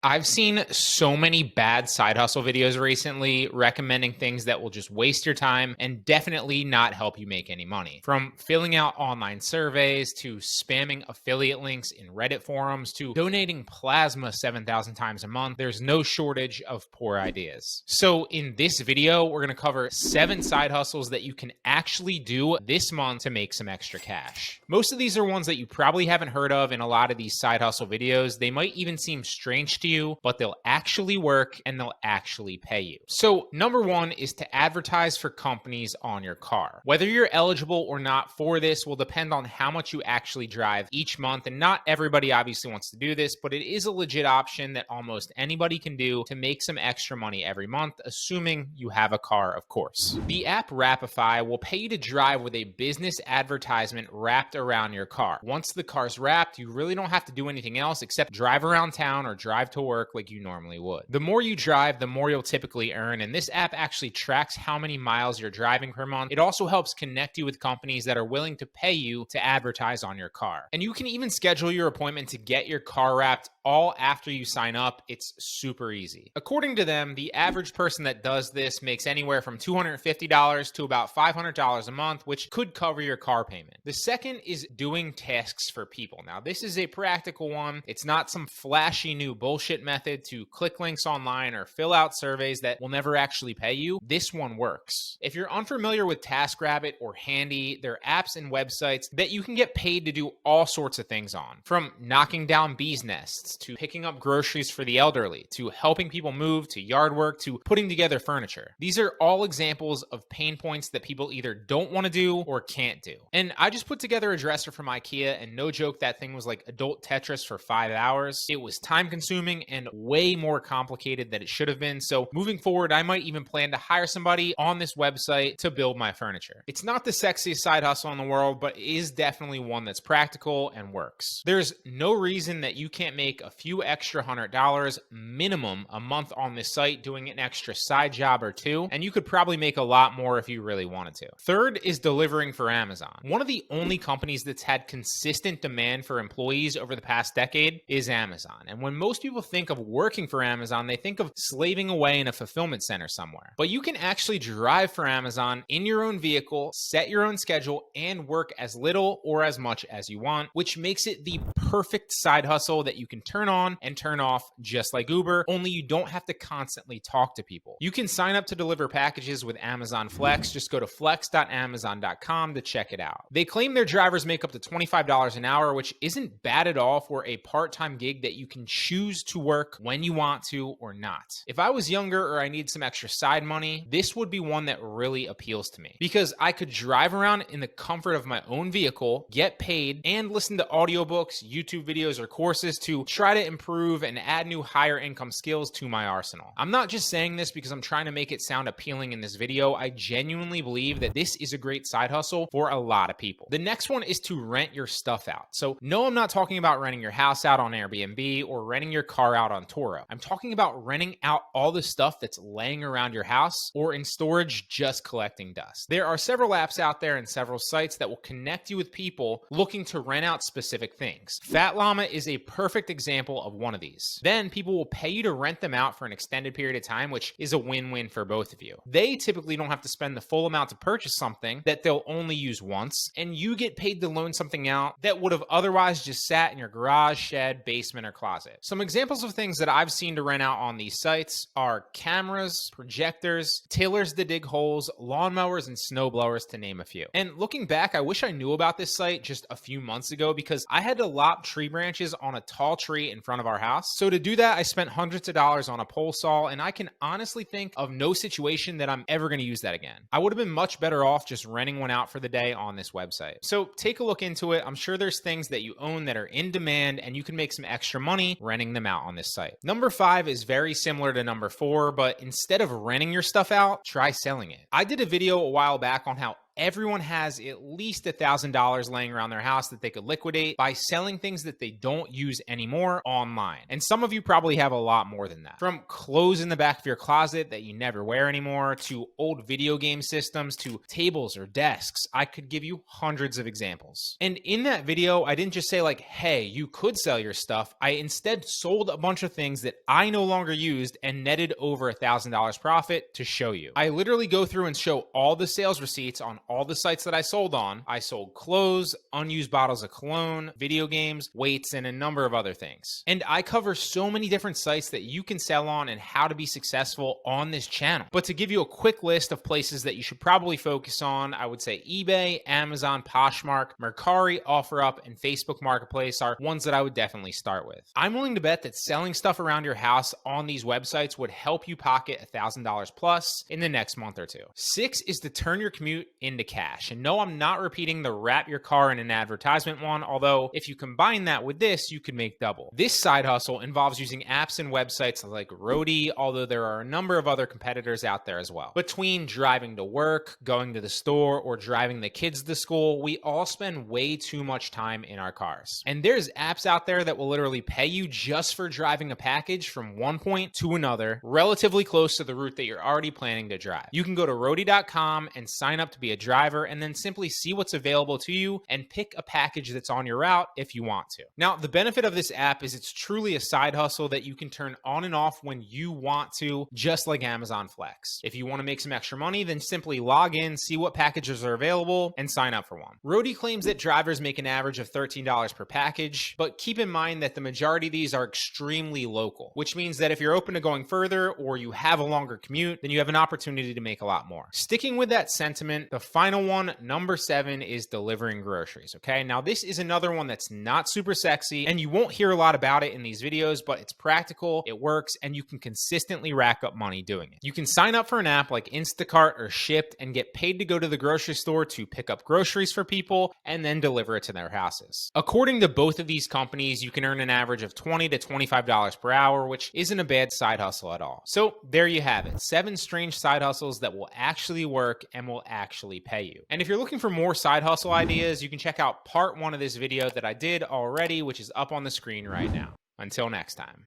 I've seen so many bad side hustle videos recently recommending things that will just waste your time and definitely not help you make any money. From filling out online surveys to spamming affiliate links in Reddit forums to donating plasma 7,000 times a month, there's no shortage of poor ideas. So in this video, we're going to cover 7 side hustles that you can actually do this month to make some extra cash. Most of these are ones that you probably haven't heard of in a lot of these side hustle videos. They might even seem strange to you, but they'll actually work and they'll actually pay you. So number 1 is to advertise for companies on your car. Whether you're eligible or not for this will depend on how much you actually drive each month, and not everybody obviously wants to do this, but it is a legit option that almost anybody can do to make some extra money every month, assuming you have a car, of course. The app Wrapify will pay you to drive with a business advertisement wrapped around your car. Once the car's wrapped, you really don't have to do anything else except drive around town or drive to work like you normally would. The more you drive, the more you'll typically earn, and this app actually tracks how many miles you're driving per month. It also helps connect you with companies that are willing to pay you to advertise on your car. And you can even schedule your appointment to get your car wrapped all after you sign up. It's super easy. According to them, the average person that does this makes anywhere from $250 to about $500 a month, which could cover your car payment. The second is doing tasks for people. Now, this is a practical one. It's not some flashy new bullshit method to click links online or fill out surveys that will never actually pay you. This one works. If you're unfamiliar with TaskRabbit or Handy, they're apps and websites that you can get paid to do all sorts of things on, from knocking down bees nests to picking up groceries for the elderly, to helping people move, to yard work, to putting together furniture. These are all examples of pain points that people either don't want to do or can't do. And I just put together a dresser from IKEA, and no joke, that thing was like adult Tetris for 5 hours. It was time consuming and way more complicated than it should have been. So moving forward, I might even plan to hire somebody on this website to build my furniture. It's not the sexiest side hustle in the world, but it is definitely one that's practical and works. There's no reason that you can't make a few extra $100 minimum a month on this site doing an extra side job or two, and you could probably make a lot more if you really wanted to. Third is delivering for Amazon. One of the only companies that's had consistent demand for employees over the past decade is Amazon. And when most people think of working for Amazon, they think of slaving away in a fulfillment center somewhere. But you can actually drive for Amazon in your own vehicle, set your own schedule, and work as little or as much as you want, which makes it the perfect side hustle that you can turn on and turn off just like Uber, only you don't have to constantly talk to people. You can sign up to deliver packages with Amazon Flex. Just go to flex.amazon.com to check it out. They claim their drivers make up to $25 an hour, which isn't bad at all for a part-time gig that you can choose to work when you want to or not. If I was younger or I need some extra side money, this would be one that really appeals to me because I could drive around in the comfort of my own vehicle, get paid, and listen to audiobooks, YouTube videos, or courses to try to improve and add new higher income skills to my arsenal. I'm not just saying this because I'm trying to make it sound appealing in this video. I genuinely believe that this is a great side hustle for a lot of people. The next one is to rent your stuff out. So no, I'm not talking about renting your house out on Airbnb or renting your car out on Turo. I'm talking about renting out all the stuff that's laying around your house or in storage just collecting dust. There are several apps out there and several sites that will connect you with people looking to rent out specific things. Fat Llama is a perfect example of one of these. Then people will pay you to rent them out for an extended period of time, which is a win-win for both of you. They typically don't have to spend the full amount to purchase something that they'll only use once, and you get paid to loan something out that would have otherwise just sat in your garage, shed, basement, or closet. Some examples of things that I've seen to rent out on these sites are cameras, projectors, tillers to dig holes, lawnmowers, and snowblowers, to name a few. And looking back, I wish I knew about this site just a few months ago because I had to lop tree branches on a tall tree in front of our house. So to do that, I spent hundreds of dollars on a pole saw, and I can honestly think of no situation that I'm ever going to use that again. I would have been much better off just renting one out for the day on this website. So take a look into it. I'm sure there's things that you own that are in demand and you can make some extra money renting them out on this site. Number 5 is very similar to number 4, but instead of renting your stuff out, try selling it. I did a video a while back on how everyone has at least $1,000 laying around their house that they could liquidate by selling things that they don't use anymore online. And some of you probably have a lot more than that. From clothes in the back of your closet that you never wear anymore, to old video game systems, to tables or desks. I could give you hundreds of examples. And in that video, I didn't just say like, hey, you could sell your stuff. I instead sold a bunch of things that I no longer used and netted over $1,000 profit to show you. I literally go through and show all the sales receipts on all the sites that I sold on. I sold clothes, unused bottles of cologne, video games, weights, and a number of other things. And I cover so many different sites that you can sell on and how to be successful on this channel. But to give you a quick list of places that you should probably focus on, I would say eBay, Amazon, Poshmark, Mercari, OfferUp, and Facebook Marketplace are ones that I would definitely start with. I'm willing to bet that selling stuff around your house on these websites would help you pocket $1,000 plus in the next month or two. 6 is to turn your commute into cash. And no, I'm not repeating the wrap your car in an advertisement one, although if you combine that with this, you could make double. This side hustle involves using apps and websites like Roadie, although there are a number of other competitors out there as well. Between driving to work, going to the store, or driving the kids to school, we all spend way too much time in our cars. And there's apps out there that will literally pay you just for driving a package from one point to another, relatively close to the route that you're already planning to drive. You can go to roadie.com and sign up to be a driver, and then simply see what's available to you and pick a package that's on your route if you want to. Now, the benefit of this app is it's truly a side hustle that you can turn on and off when you want to, just like Amazon Flex. If you want to make some extra money, then simply log in, see what packages are available, and sign up for one. Roadie claims that drivers make an average of $13 per package, but keep in mind that the majority of these are extremely local, which means that if you're open to going further or you have a longer commute, then you have an opportunity to make a lot more. Sticking with that sentiment, the final one, number 7, is delivering groceries, okay? Now, this is another one that's not super sexy, and you won't hear a lot about it in these videos, but it's practical, it works, and you can consistently rack up money doing it. You can sign up for an app like Instacart or Shipt and get paid to go to the grocery store to pick up groceries for people and then deliver it to their houses. According to both of these companies, you can earn an average of $20 to $25 per hour, which isn't a bad side hustle at all. So there you have it, 7 strange side hustles that will actually work and will actually pay you. And if you're looking for more side hustle ideas, you can check out part 1 of this video that I did already, which is up on the screen right now. Until next time.